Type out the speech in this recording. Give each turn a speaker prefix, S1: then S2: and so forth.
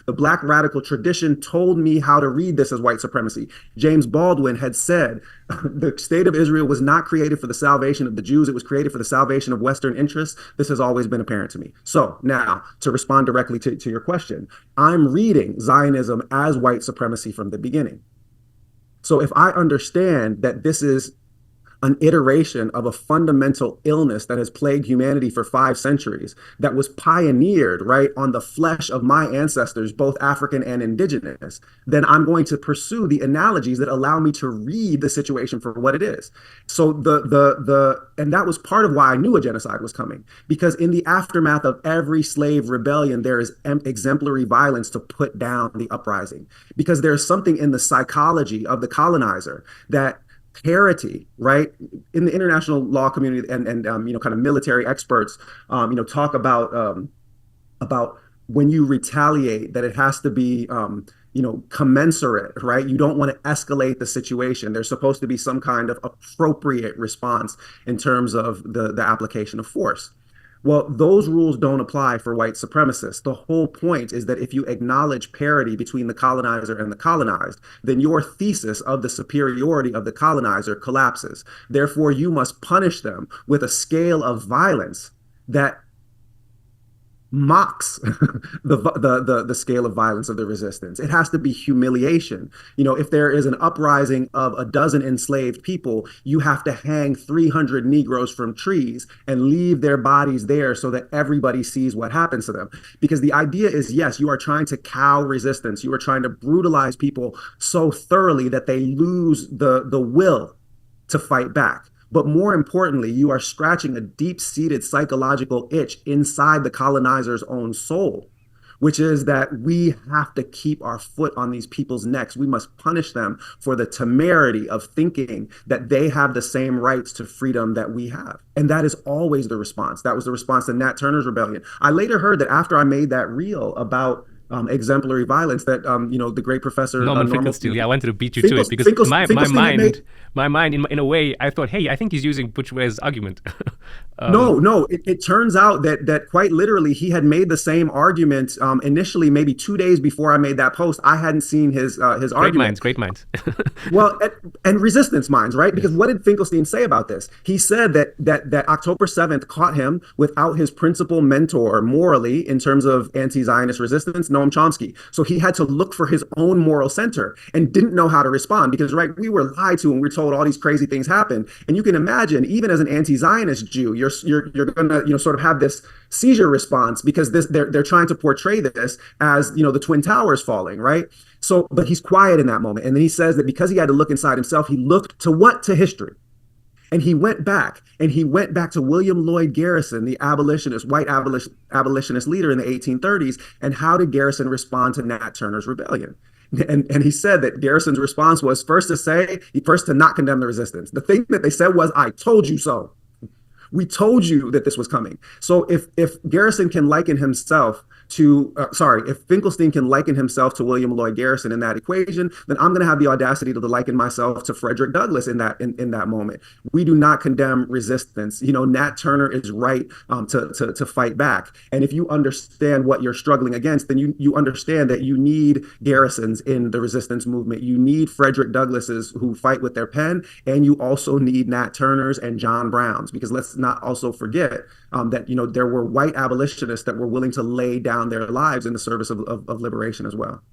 S1: The Black radical tradition told me how to read this as white supremacy. James Baldwin had said the state of Israel was not created for the salvation of the Jews. It was created for the salvation of Western interests. This has always been apparent to me. So now, to respond directly to your question, I'm reading Zionism as white supremacy from the beginning. So if I understand that this is an iteration of a fundamental illness that has plagued humanity for 5 centuries, that was pioneered, right, on the flesh of my ancestors, both African and indigenous, then I'm going to pursue the analogies that allow me to read the situation for what it is. So and that was part of why I knew a genocide was coming, because in the aftermath of every slave rebellion, there is exemplary violence to put down the uprising, because there's something in the psychology of the colonizer that parity, right? In the international law community and kind of military experts, talk about when you retaliate, that it has to be, commensurate, right? You don't want to escalate the situation. There's supposed to be some kind of appropriate response in terms of the application of force. Well, those rules don't apply for white supremacists. The whole point is that if you acknowledge parity between the colonizer and the colonized, then your thesis of the superiority of the colonizer collapses. Therefore, you must punish them with a scale of violence that mocks the scale of violence of the resistance. It has to be humiliation. If there is an uprising of a dozen enslaved people, you have to hang 300 Negroes from trees and leave their bodies there so that everybody sees what happens to them. Because the idea is, yes, you are trying to cow resistance. You are trying to brutalize people so thoroughly that they lose the will to fight back. But more importantly, you are scratching a deep-seated psychological itch inside the colonizer's own soul, which is that we have to keep our foot on these people's necks. We must punish them for the temerity of thinking that they have the same rights to freedom that we have. And that is always the response. That was the response to Nat Turner's rebellion. I later heard that after I made that reel about exemplary violence, that the great professor
S2: Norman Finkelstein. Yeah, I wanted to beat you to it because my mind, in a way, I thought, hey, I think he's using Butch Ware's argument.
S1: No. It turns out that quite literally he had made the same argument initially, maybe 2 days before I made that post. I hadn't seen his argument.
S2: Great minds.
S1: Well, and resistance minds, right? Because what did Finkelstein say about this? He said that October 7th caught him without his principal mentor morally in terms of anti-Zionist resistance, Noam Chomsky. So he had to look for his own moral center and didn't know how to respond because, right, we were lied to and we were told all these crazy things happen. And you can imagine, even as an anti-Zionist Jew, you're gonna sort of have this seizure response because they're trying to portray this as the Twin Towers falling, right? So, but he's quiet in that moment, and then he says that because he had to look inside himself, he looked to what? To history. And he went back to William Lloyd Garrison, the white abolitionist leader in the 1830s. And how did Garrison respond to Nat Turner's rebellion? And he said that Garrison's response was first to not condemn the resistance. The thing that they said was, "I told you so. We told you that this was coming." So if Garrison can liken himself to, if Finkelstein can liken himself to William Lloyd Garrison in that equation, then I'm going to have the audacity to liken myself to Frederick Douglass in that moment. We do not condemn resistance. Nat Turner is right to fight back. And if you understand what you're struggling against, then you understand that you need Garrisons in the resistance movement. You need Frederick Douglasses who fight with their pen, and you also need Nat Turners and John Browns, because let's not also forget that there were white abolitionists that were willing to lay down their lives in the service of liberation as well.